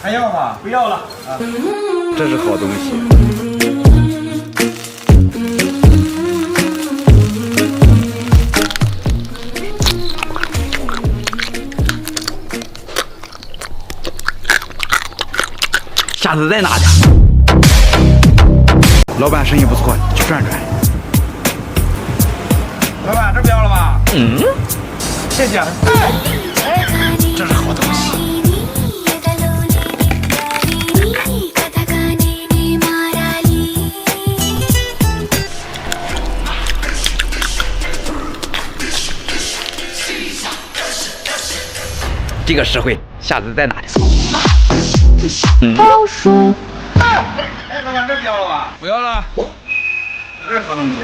还要吗？不要了啊。这是好东西。下次再拿点。老板生意不错，去转转。老板，这不要了吧？谢谢。这是好东西。这个实惠，下次再拿点。老鼠。哎，老板，这不要了吧？不要了。这是好东西。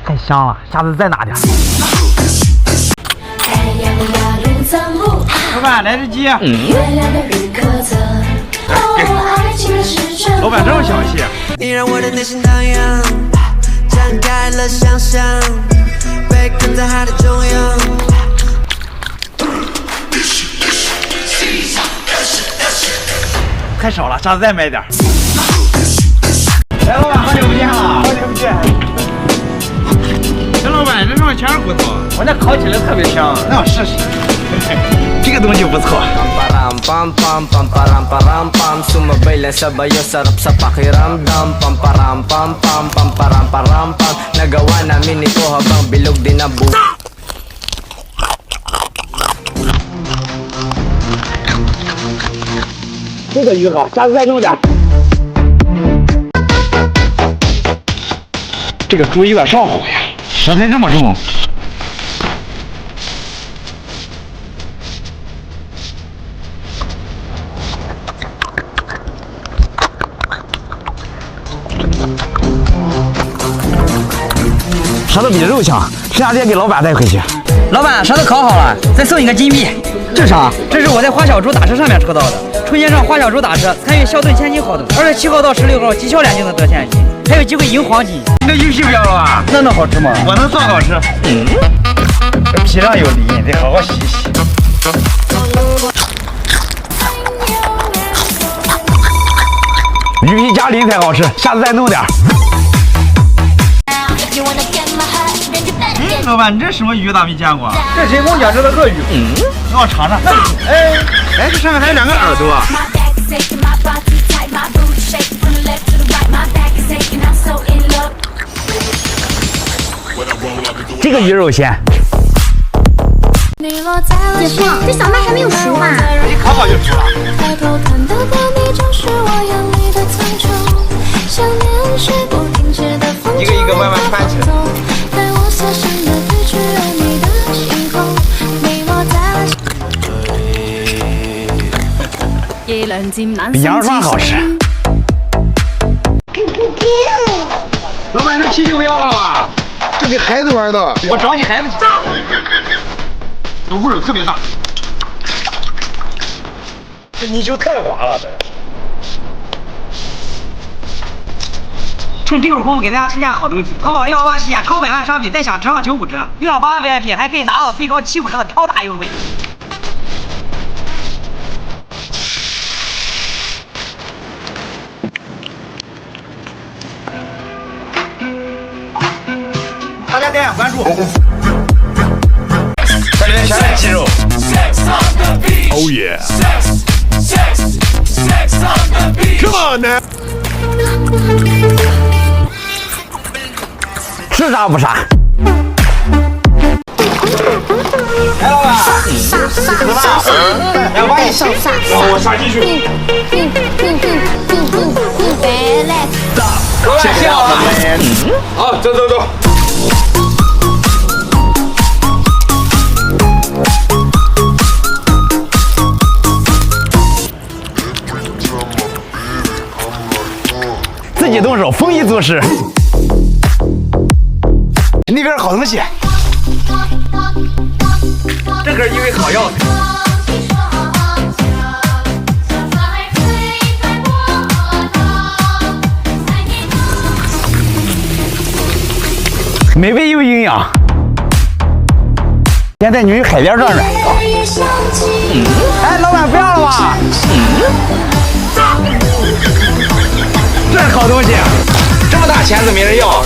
太香了，下次再拿点。老板，来只鸡。老板这么小气。你让我的内心荡漾，展开了想象，被困在海的中央。太少了，下次再买点。来，老板，好久不见了。好久不见。这老板，这上全是骨头，我那烤起来特别香。那我试试。这个东西不错。Sumabay lang sabayo, sarap sa pakiramdam. Pamparam pam pam pamparam param pam. Nagawa namin ito habang bilog din na bu. 这个鱼好，下次再弄点。这个猪有点上火呀，舌苔这么重。舌头比肉强，剩下这给老板带回去。老板，舌头烤好了，再送你个金币。这啥？这是我在花小猪打车上面抽到的。春节上花小猪打车参与孝顿千金活动，27号到16号绩效2金能得现金，还有机会赢黄金。你这鱼皮不要了吧？那能好吃吗？我能做好吃。这皮上有鳞，得好好洗洗。鱼皮加鳞才好吃，下次再弄点。老板，你这什么鱼咋没见过？这谁梦想吃的鳄鱼？让我尝尝。哎，这上面还有2个耳朵。这个鱼肉鲜。姐夫，这小麦还没有熟吧？你烤好就熟了。一个一个慢慢翻起来。比羊肉串好吃。老板，这啤酒不要了吧？这给孩子玩的。我找你孩子去。这味儿特别大。这泥鳅太滑了，趁这会儿功夫给大家推荐好东西，淘宝188旗下超百万商品，再享折上95折，用上8万 VIP 还可以拿到最高75%的超大优惠。大家点点关注。这里面全是鸡肉。Oh yeah. Come on now. 吃啥不啥。来，老板，2把你上，我杀进去。谢谢啊。好，走走走。自己动手，丰衣足食。那边好东西，这可是一味好药材。美味又营养。先带你们去海边转转。哎，老板不要了吧？这是好东西，这么大钳子没人要。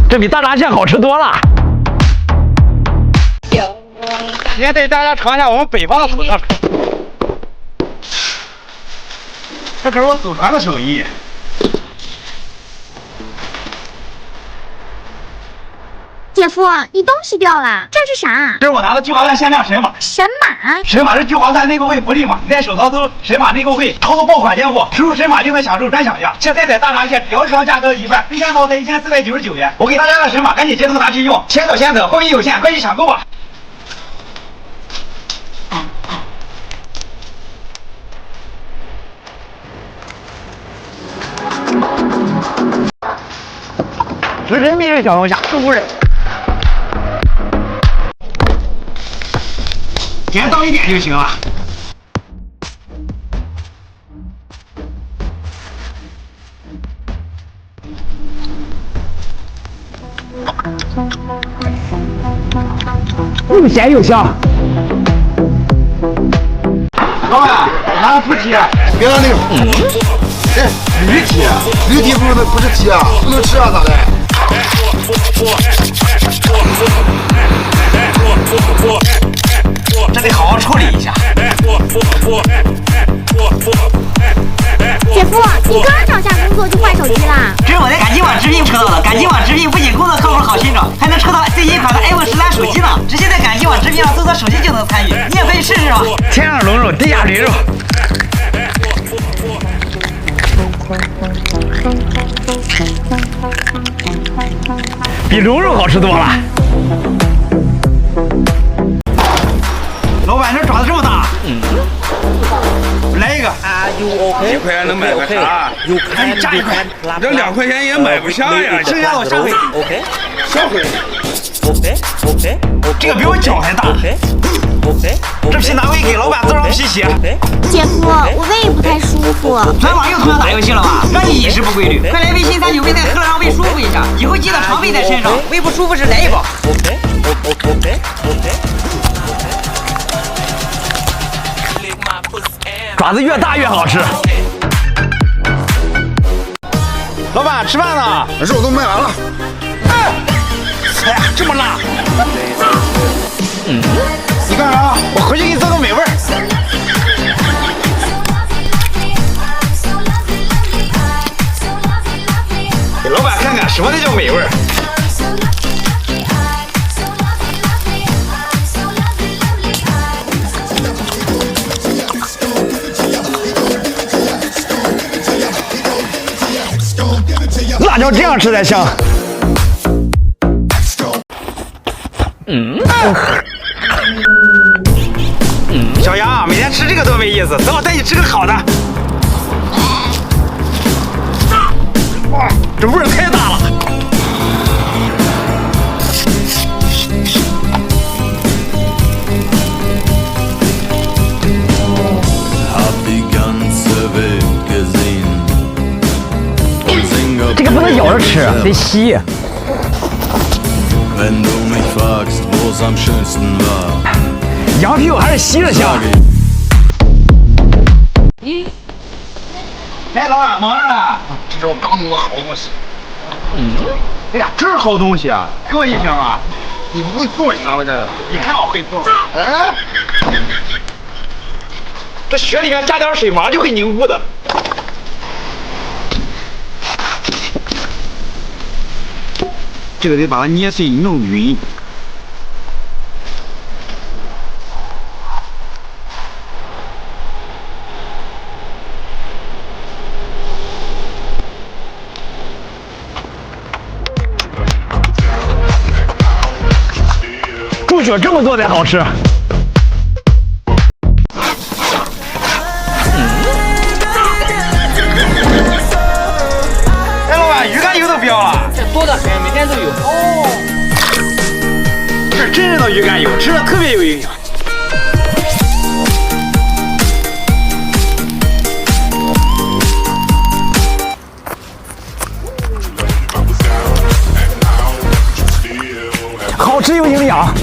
这比大闸蟹好吃多了。今天带大家尝一下我们北方的土特产，这可是我祖传的手艺。姐夫，你东西掉了，这是啥？这是我拿的聚华赞限量神马。神马？神马是聚华赞内购会福利码，你在首淘搜神马内购会，淘到爆款贱货，输入神马就能享受专享价。现在在大闸蟹只要上价格的一半，最先淘才1499元。我给大家的神马，赶紧截图拿去用，先等，货品有限，快去抢购吧。是人民的小龙虾，是无人。点到一点就行了。又咸又香。老板，拿个猪蹄，别拿那个。哎，驴蹄，驴蹄不是蹄啊，不能吃啊，咋的？这得好好处理一下。姐夫，你刚找下工作就换手机啦？这是我在赶集网直聘车到的。赶集网直聘不仅工作靠谱好寻找，还能抽到最新款的 iPhone 13手机呢。直接在赶集网直聘上搜索手机就能参与，你也可以试试吧。天上龙肉，地下驴肉。比龙肉好吃多了。老板，这爪子这么大，来一个。1块钱能买个啥？赶紧加一块，这2块钱也买不下呀。剩下的我下回。下回。这个比我脚还大。这皮拿回去给老板做成皮鞋。姐夫，我胃不太舒服。昨晚又同样打游戏了吧？让你饮食不规律，快来微信39胃袋喝了让胃舒服一下。以后记得常备在身上，胃不舒服时来一包。爪子越大越好吃。老板，吃饭呢？肉都卖完了。哎呀，这么辣！你干啥？我回去给你做个美味儿。给老板看看什么才叫美味儿。辣椒这样吃才香。小杨，每天吃这个多没意思，等我带你吃个好的。哇，这味儿太大了。这个不能咬着吃，得吸。羊屁股还是吸着香。哎，老板，忙着呢。这是我刚弄的好东西。哎呀，这是好东西啊，给我一瓶啊。你不会做呀？我这。你看我会做。哎，这血里面加点水，马上就会凝固的。这个得把它捏碎弄匀。猪血这么做才好吃。哎，老板，鱼肝油都标了，这多的很，每天都有。哦。是真正的鱼肝油，吃了特别有营养。好吃有营养。